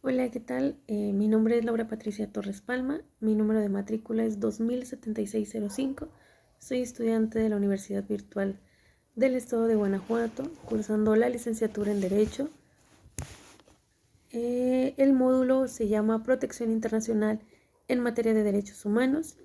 Hola, ¿qué tal? Mi nombre es Laura Patricia Torres Palma, mi número de matrícula es 207605. Soy estudiante de la Universidad Virtual del Estado de Guanajuato, cursando la licenciatura en Derecho. El módulo se llama Protección Internacional en materia de derechos humanos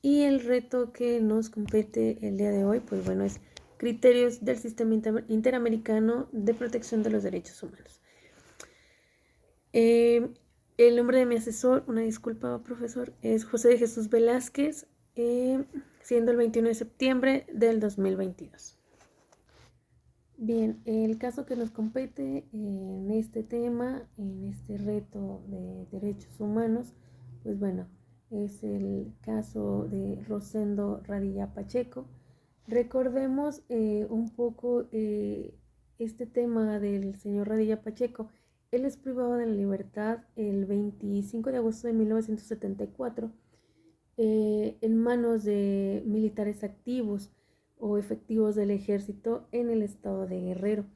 y el reto que nos compete el día de hoy, pues bueno, es criterios del Sistema Interamericano de Protección de los Derechos Humanos. Eh, el nombre de mi asesor, una disculpa, profesor, es José de Jesús Velázquez, siendo el 21 de septiembre del 2022. Bien, el caso que nos compete en este tema, en este reto de derechos humanos, pues bueno, es el caso de Rosendo Radilla Pacheco. Recordemos un poco este tema del señor Radilla Pacheco. Él es privado de la libertad el 25 de agosto de 1974 en manos de militares activos o efectivos del ejército en el estado de Guerrero.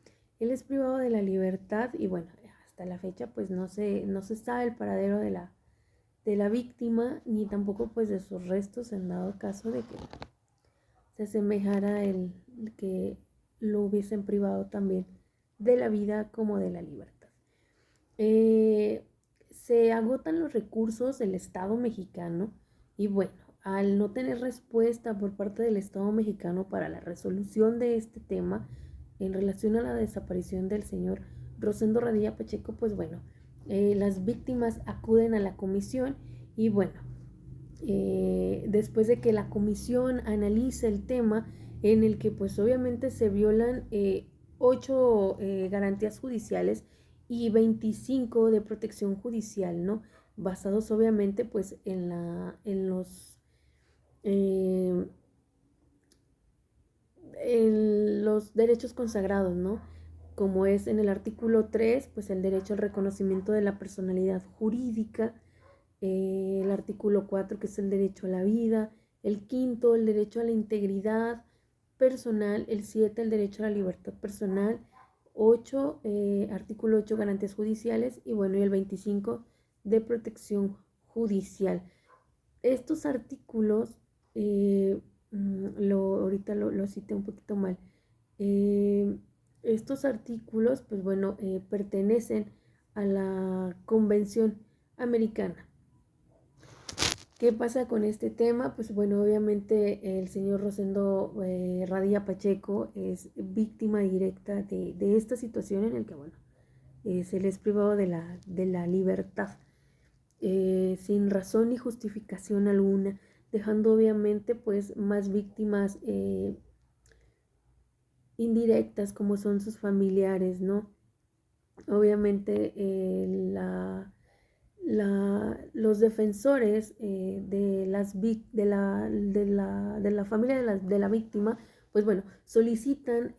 Él es privado de la libertad y bueno, hasta la fecha pues no se sabe el paradero de la víctima ni tampoco pues de sus restos en dado caso de que se asemejara el que lo hubiesen privado también de la vida como de la libertad. Se agotan los recursos del Estado mexicano y bueno, al no tener respuesta por parte del Estado mexicano para la resolución de este tema en relación a la desaparición del señor Rosendo Radilla Pacheco, pues bueno, las víctimas acuden a la comisión y bueno, después de que la comisión analice el tema en el que pues obviamente se violan 8 garantías judiciales y 25 de protección judicial, ¿no? Basados obviamente pues eh, en los derechos consagrados, ¿no? Como es en el artículo 3, pues el derecho al reconocimiento de la personalidad jurídica, el artículo 4, que es el derecho a la vida, el quinto, el derecho a la integridad personal, el 7, el derecho a la libertad personal, 8, artículo 8, garantías judiciales y bueno, y el 25 de protección judicial. Estos artículos, ahorita lo cité un poquito mal, eh, estos artículos, pues bueno, pertenecen a la Convención Americana. ¿Qué pasa con este tema? Pues bueno, obviamente el señor Rosendo Radilla Pacheco es víctima directa de esta situación en el que, bueno, se les privado de la libertad sin razón ni justificación alguna, dejando obviamente pues más víctimas indirectas como son sus familiares, ¿no? Obviamente los defensores de la familia de la víctima, pues bueno, solicitan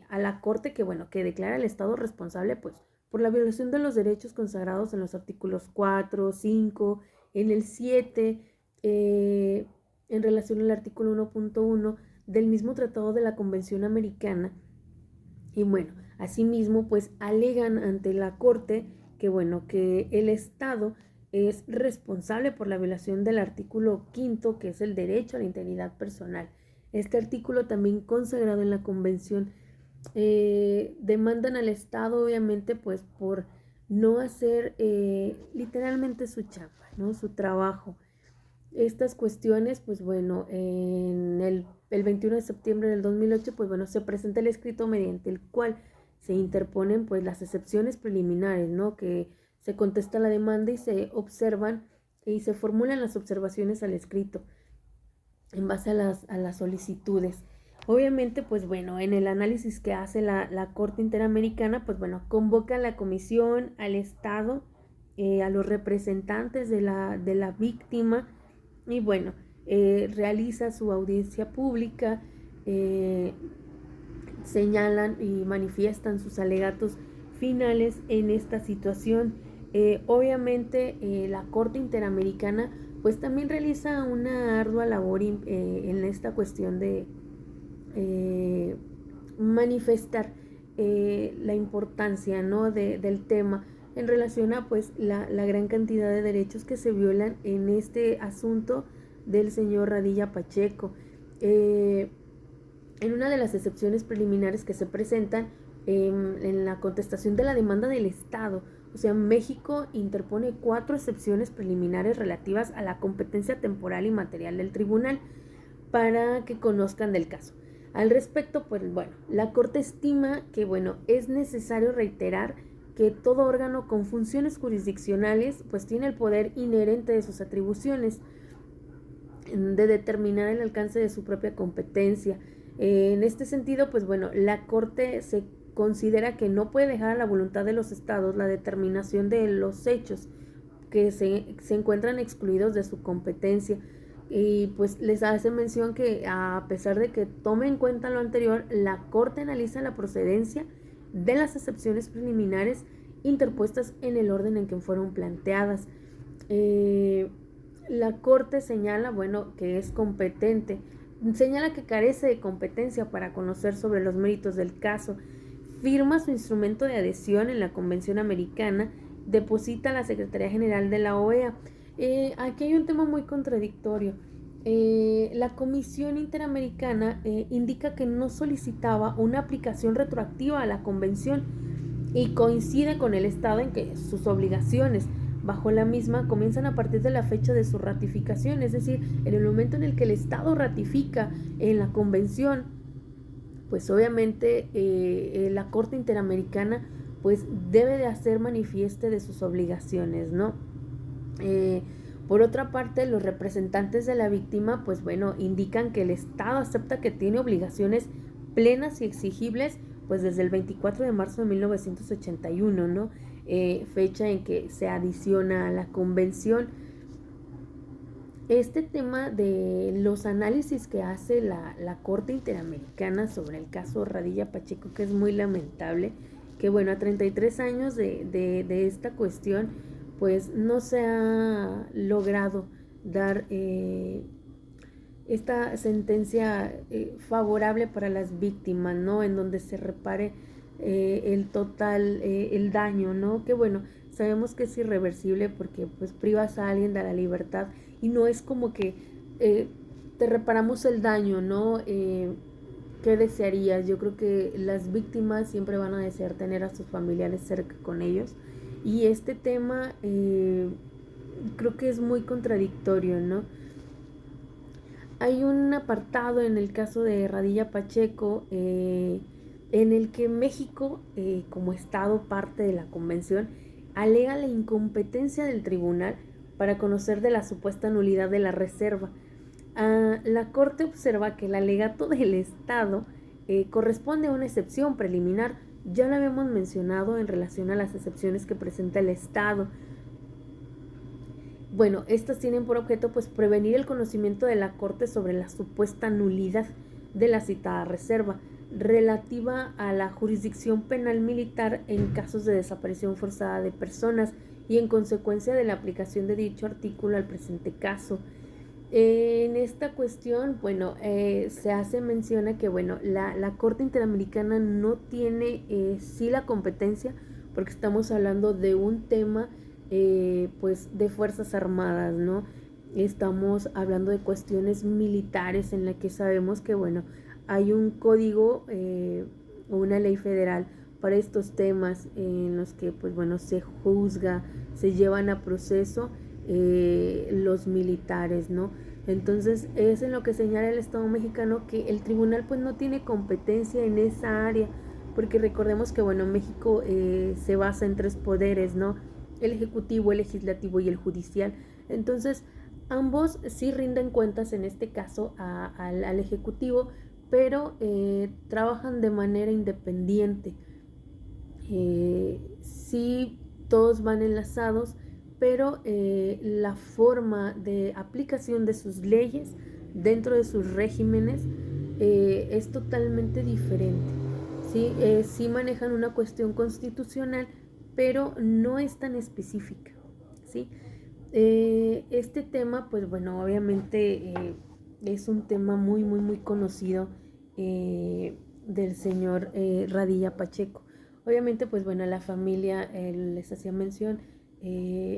a la corte que, bueno, que declara al Estado responsable, pues, por la violación de los derechos consagrados en los artículos 4, 5, en el 7, en relación al artículo 1.1 del mismo Tratado de la Convención Americana. Y bueno, asimismo, pues alegan ante la corte que bueno, que el Estado es responsable por la violación del artículo 5, que es el derecho a la integridad personal. Este artículo también consagrado en la convención demandan al Estado obviamente pues por no hacer literalmente su chamba, ¿no? Su trabajo. Estas cuestiones, pues bueno, el 21 de septiembre del 2008, pues bueno, se presenta el escrito mediante el cual se interponen pues las excepciones preliminares, ¿no? Que se contesta la demanda y se observan y se formulan las observaciones al escrito en base a las solicitudes. Obviamente, pues bueno, en el análisis que hace la Corte Interamericana, pues bueno, convoca a la comisión, al Estado, a los representantes de la víctima y bueno, realiza su audiencia pública, señalan y manifiestan sus alegatos finales en esta situación. Obviamente la Corte Interamericana pues también realiza una ardua labor en esta cuestión de manifestar la importancia, ¿no? del tema, en relación a pues la gran cantidad de derechos que se violan en este asunto del señor Radilla Pacheco. En una de las excepciones preliminares que se presentan en la contestación de la demanda del Estado, o sea, México interpone 4 excepciones preliminares relativas a la competencia temporal y material del tribunal para que conozcan del caso. Al respecto, pues bueno, la Corte estima que, bueno, es necesario reiterar que todo órgano con funciones jurisdiccionales pues tiene el poder inherente de sus atribuciones de determinar el alcance de su propia competencia. En este sentido, pues bueno, la Corte se considera que no puede dejar a la voluntad de los estados la determinación de los hechos que se encuentran excluidos de su competencia. Y pues les hace mención que a pesar de que tome en cuenta lo anterior, la Corte analiza la procedencia de las excepciones preliminares interpuestas en el orden en que fueron planteadas. La Corte señala, bueno, que es competente, señala que carece de competencia para conocer sobre los méritos del caso, firma su instrumento de adhesión en la Convención Americana, deposita a la Secretaría General de la OEA. Aquí hay un tema muy contradictorio. La Comisión Interamericana indica que no solicitaba una aplicación retroactiva a la Convención y coincide con el Estado en que sus obligaciones bajo la misma comienzan a partir de la fecha de su ratificación, es decir, en el momento en el que el Estado ratifica en la Convención, pues obviamente la Corte Interamericana pues debe de hacer manifieste de sus obligaciones, ¿no? Por otra parte, los representantes de la víctima, pues bueno, indican que el Estado acepta que tiene obligaciones plenas y exigibles, pues desde el 24 de marzo de 1981, ¿no? Fecha en que se adiciona a la convención. Este tema de los análisis que hace la Corte Interamericana sobre el caso Radilla Pacheco, que es muy lamentable, que bueno, a 33 años de esta cuestión, pues no se ha logrado dar esta sentencia favorable para las víctimas, ¿no? En donde se repare el total, el daño, ¿no? Que bueno, sabemos que es irreversible porque pues privas a alguien de la libertad y no es como que te reparamos el daño, ¿no? ¿Qué desearías? Yo creo que las víctimas siempre van a desear tener a sus familiares cerca con ellos y este tema creo que es muy contradictorio, ¿no? Hay un apartado en el caso de Radilla Pacheco en el que México, como Estado parte de la convención, alega la incompetencia del tribunal para conocer de la supuesta nulidad de la reserva. La Corte observa que el alegato del Estado corresponde a una excepción preliminar. Ya lo habíamos mencionado en relación a las excepciones que presenta el Estado. Bueno, estas tienen por objeto pues prevenir el conocimiento de la Corte sobre la supuesta nulidad de la citada reserva relativa a la jurisdicción penal militar en casos de desaparición forzada de personas y en consecuencia de la aplicación de dicho artículo al presente caso. En esta cuestión, bueno, se hace mención a que, bueno, la Corte Interamericana no tiene sí la competencia porque estamos hablando de un tema pues de Fuerzas Armadas, ¿no? Estamos hablando de cuestiones militares en las que sabemos que, bueno, hay un código o una ley federal para estos temas en los que, pues bueno, se juzga, se llevan a proceso los militares, ¿no? Entonces es en lo que señala el Estado mexicano que el tribunal pues no tiene competencia en esa área, porque recordemos que, bueno, México se basa en 3 poderes, ¿no? El ejecutivo, el legislativo y el judicial. Entonces, ambos sí rinden cuentas en este caso al ejecutivo, pero trabajan de manera independiente. Sí, todos van enlazados, pero la forma de aplicación de sus leyes dentro de sus regímenes es totalmente diferente. ¿Sí? Sí manejan una cuestión constitucional, pero no es tan específica, ¿sí? Este tema, pues bueno, obviamente es un tema muy conocido del señor Radilla Pacheco. Obviamente, pues bueno, la familia, les hacía mención,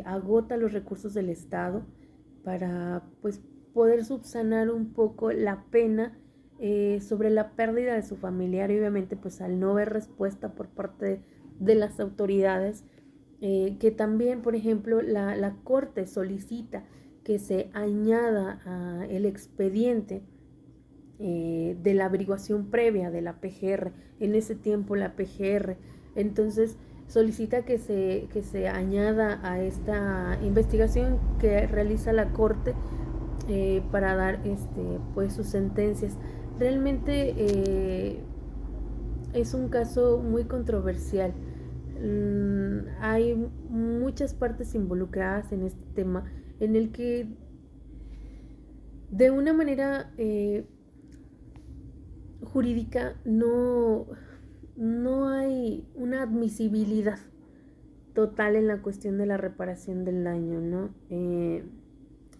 agota los recursos del Estado para pues poder subsanar un poco la pena sobre la pérdida de su familiar y obviamente pues al no ver respuesta por parte de las autoridades, que también, por ejemplo, la Corte solicita que se añada el expediente de la averiguación previa de la PGR, en ese tiempo la PGR, entonces solicita que se añada a esta investigación que realiza la Corte para dar pues sus sentencias. Realmente es un caso muy controversial. Hay muchas partes involucradas en este tema en el que de una manera jurídica no hay una admisibilidad total en la cuestión de la reparación del daño, ¿no?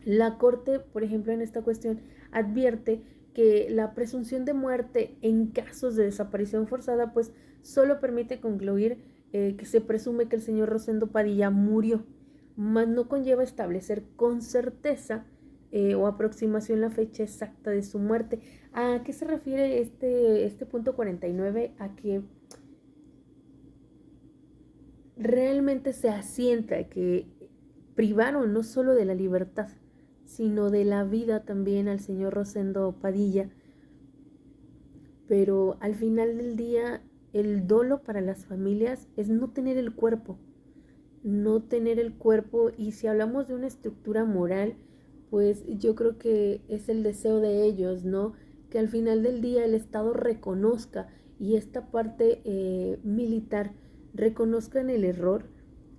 La Corte, por ejemplo, en esta cuestión advierte que la presunción de muerte en casos de desaparición forzada pues solo permite concluir que se presume que el señor Rosendo Padilla murió, mas no conlleva establecer con certeza o aproximación la fecha exacta de su muerte. ¿A qué se refiere este punto 49? A que realmente se asienta que privaron no solo de la libertad, sino de la vida también al señor Rosendo Padilla. Pero al final del día, el dolo para las familias es no tener el cuerpo, no tener el cuerpo. Y si hablamos de una estructura moral, pues yo creo que es el deseo de ellos, ¿no? Que al final del día el Estado reconozca y esta parte militar reconozcan el error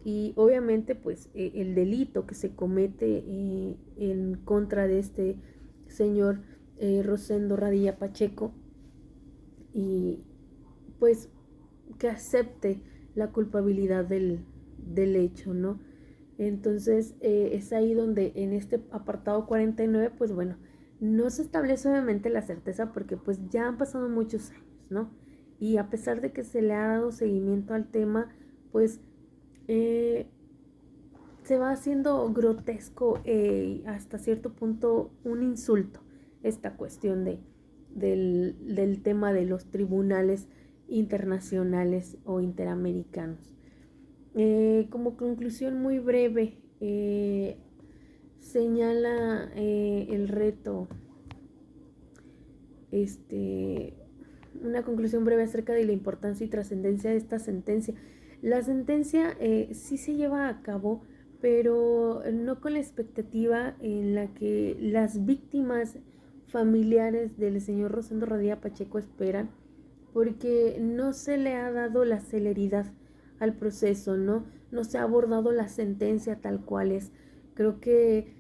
y obviamente pues el delito que se comete en contra de este señor Rosendo Radilla Pacheco, y pues que acepte la culpabilidad del hecho, ¿no? Entonces es ahí donde en este apartado 49 pues bueno, no se establece obviamente la certeza porque pues ya han pasado muchos años, ¿no? Y a pesar de que se le ha dado seguimiento al tema, pues se va haciendo grotesco hasta cierto punto un insulto esta cuestión del tema de los tribunales internacionales o interamericanos. Como conclusión muy breve, señala el reto, una conclusión breve acerca de la importancia y trascendencia de esta sentencia. La sentencia sí se lleva a cabo, pero no con la expectativa en la que las víctimas familiares del señor Rosendo Radilla Pacheco esperan, porque no se le ha dado la celeridad al proceso, no se ha abordado la sentencia tal cual es. Creo que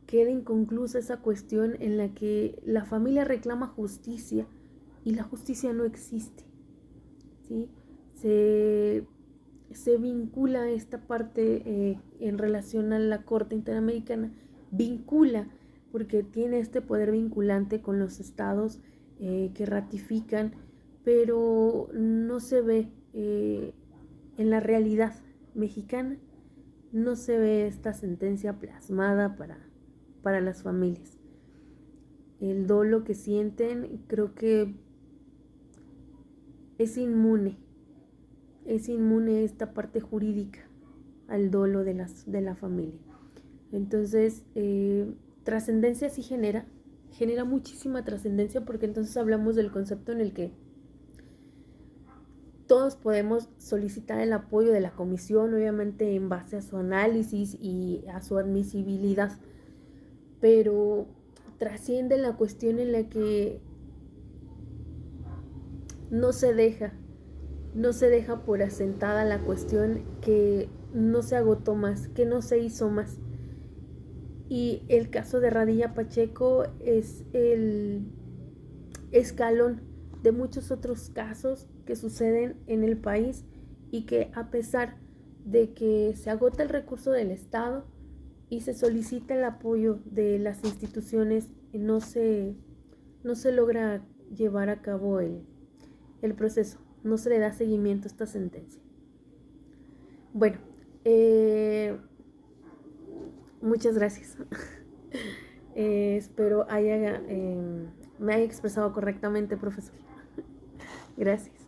queda inconclusa esa cuestión en la que la familia reclama justicia y la justicia no existe, ¿sí? Se vincula esta parte en relación a la Corte Interamericana, vincula porque tiene este poder vinculante con los estados que ratifican, pero no se ve en la realidad mexicana, no se ve esta sentencia plasmada para las familias. El dolo que sienten creo que es inmune esta parte jurídica al dolo de la familia. Entonces, trascendencia sí genera muchísima trascendencia, porque entonces hablamos del concepto en el que todos podemos solicitar el apoyo de la comisión, obviamente en base a su análisis y a su admisibilidad, pero trasciende la cuestión en la que no se deja por asentada la cuestión, que no se agotó más, que no se hizo más. Y el caso de Radilla Pacheco es el escalón de muchos otros casos que suceden en el país y que, a pesar de que se agota el recurso del Estado y se solicita el apoyo de las instituciones, no se logra llevar a cabo el proceso. no se le da seguimiento a esta sentencia. Bueno, muchas gracias. Espero me haya expresado correctamente, profesor. Gracias.